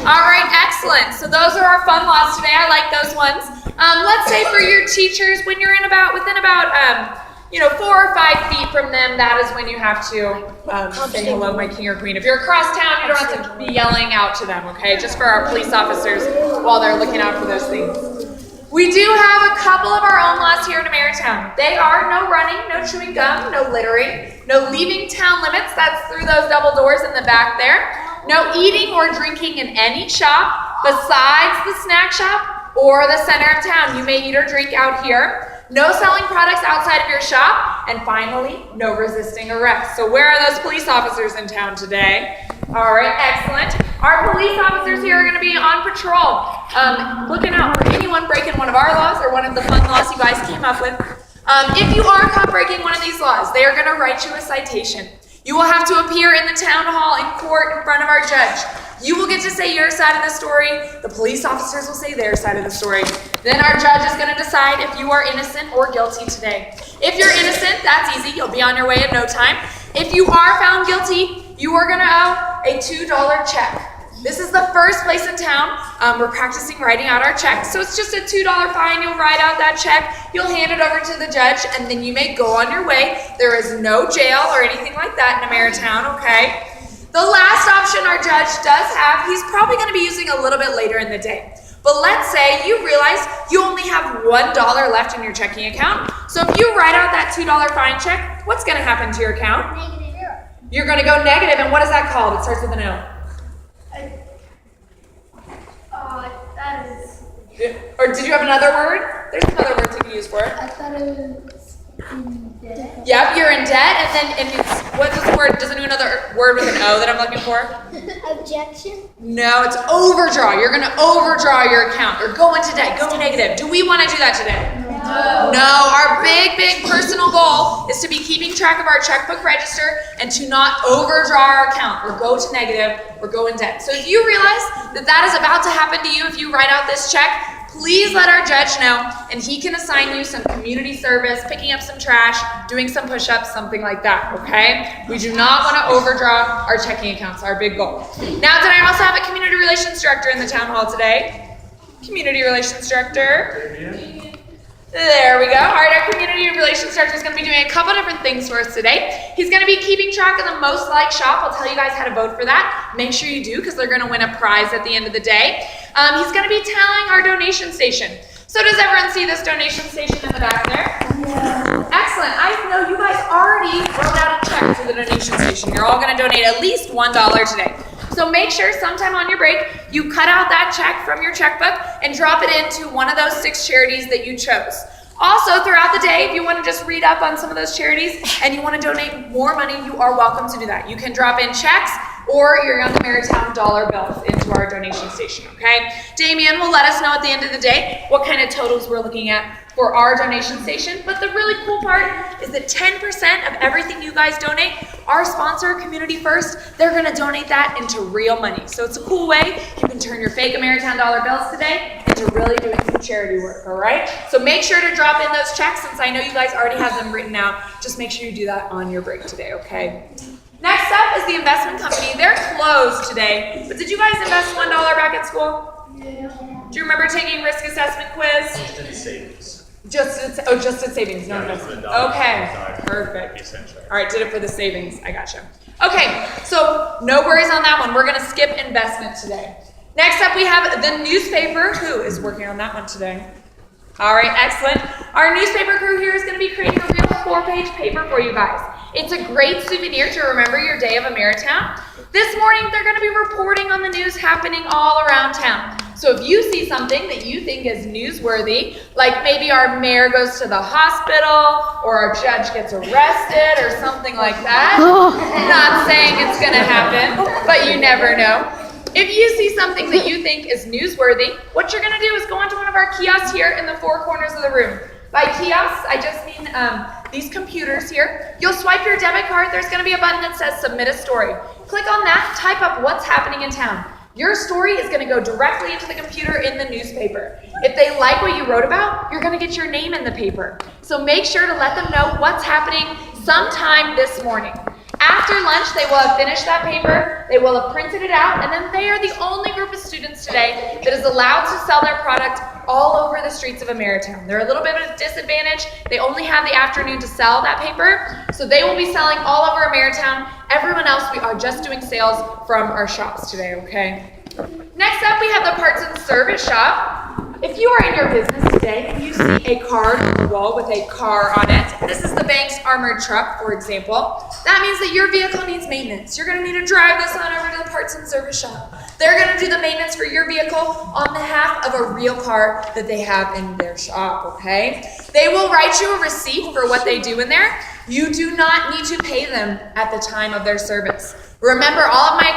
All right, excellent. So those are our fun laws today. I like those ones. Let's say for your teachers, when you're within about 4 or 5 feet from them, that is when you have to say hello, my king or queen. If you're across town, you don't have to be yelling out to them, okay? Just for our police officers while they're looking out for those things. We do have a couple of our own laws here in Youngameritowne. They are no running, no chewing gum, no littering, no leaving town limits, that's through those double doors in the back there, no eating or drinking in any shop besides the snack shop or the center of town. You may eat or drink out here. No selling products outside of your shop. And finally, no resisting arrest. So where are those police officers in town today? All right, excellent. Our police officers here are going to be on patrol, looking out for anyone breaking one of our laws or one of the fun laws you guys came up with. If you are caught breaking one of these laws, they are going to write you a citation. You will have to appear in the town hall in court in front of our judge. You will get to say your side of the story. The police officers will say their side of the story. Then our judge is going to decide if you are innocent or guilty today. If you're innocent, that's easy. You'll be on your way in no time. If you are found guilty, you are going to owe a $2 check. This is the first place in town we're practicing writing out our checks. So it's just a $2 fine. You'll write out that check. You'll hand it over to the judge, and then you may go on your way. There is no jail or anything like that in Youngameritowne, okay? The last option our judge does have, he's probably going to be using a little bit later in the day. But let's say you realize you only have $1 left in your checking account. So if you write out that $2 fine check, what's going to happen to your account? Negative. You're going to go negative, and what is that called? It starts with an O. That is. Or did you have another word? There's another word you can use for it. I thought it was in debt. Yep, you're in debt, and it's, what's this word? Doesn't do another word with an O that I'm looking for? Objection? No, it's overdraw. You're going to overdraw your account. Or go into debt, go negative. Do we want to do that today? No, our big personal goal is to be keeping track of our checkbook register and to not overdraw our account or go to negative or go in debt. So if you realize that is about to happen to you if you write out this check, please let our judge know and he can assign you some community service, picking up some trash, doing some push-ups, something like that, okay? We do not want to overdraw our checking accounts, our big goal. Now, did I also have a community relations director in the town hall today? Community relations director. There we go. All right, our community relations director is going to be doing a couple different things for us today. He's going to be keeping track of the most liked shop. I'll tell you guys how to vote for that. Make sure you do because they're going to win a prize at the end of the day. He's going to be tallying our donation station. So does everyone see this donation station in the back there? Yeah. Excellent. I know you guys already wrote out a check to the donation station. You're all going to donate at least $1 today. So make sure sometime on your break, you cut out that check from your checkbook and drop it into one of those 6 charities that you chose. Also, throughout the day, if you want to just read up on some of those charities and you want to donate more money, you are welcome to do that. You can drop in checks or your Youngameritowne dollar bills into our donation station, okay? Damien will let us know at the end of the day what kind of totals we're looking at for our donation station. But the really cool part is that 10% of everything you guys donate, our sponsor, Community First, they're going to donate that into real money. So it's a cool way you can turn your fake Youngameritowne dollar bills today into really doing some charity work, all right? So make sure to drop in those checks since I know you guys already have them written out. Just make sure you do that on your break today, okay? Next up is the investment company. They're closed today, but did you guys invest $1 back at school? Yeah. Do you remember taking risk assessment quiz? Just in savings. Just at savings, no investment. Okay, perfect. All right, did it for the savings. I gotcha. Okay, so no worries on that one. We're going to skip investment today. Next up, we have the newspaper. Who is working on that one today? All right, excellent. Our newspaper crew here is going to be creating a real 4-page paper for you guys. It's a great souvenir to remember your day of Youngameritowne. This morning, they're going to be reporting on the news happening all around town. So if you see something that you think is newsworthy, like maybe our mayor goes to the hospital or our judge gets arrested or something like that, not saying it's going to happen, but you never know. If you see something that you think is newsworthy, what you're going to do is go onto one of our kiosks here in the 4 corners of the room. By kiosks, I just mean these computers here. You'll swipe your debit card. There's going to be a button that says Submit a Story. Click on that, type up what's happening in town. Your story is going to go directly into the computer in the newspaper. If they like what you wrote about, you're going to get your name in the paper. So make sure to let them know what's happening sometime this morning. After lunch, they will have finished that paper, they will have printed it out, and then they are the only group of students today that is allowed to sell their product all over the streets of Youngameritowne. They're a little bit of a disadvantage. They only have the afternoon to sell that paper, so they will be selling all over Youngameritowne. Everyone else, we are just doing sales from our shops today, okay? Next up, we have the parts and service shop. If you are in your business today and you see a card on the wall with a car on it, this is the bank's armored truck, for example, that means that your vehicle needs maintenance. You're going to need to drive this on over to the parts and service shop. They're going to do the maintenance for your vehicle on behalf of a real car that they have in their shop, okay? They will write you a receipt for what they do in there. You do not need to pay them at the time of their service. Remember, all of my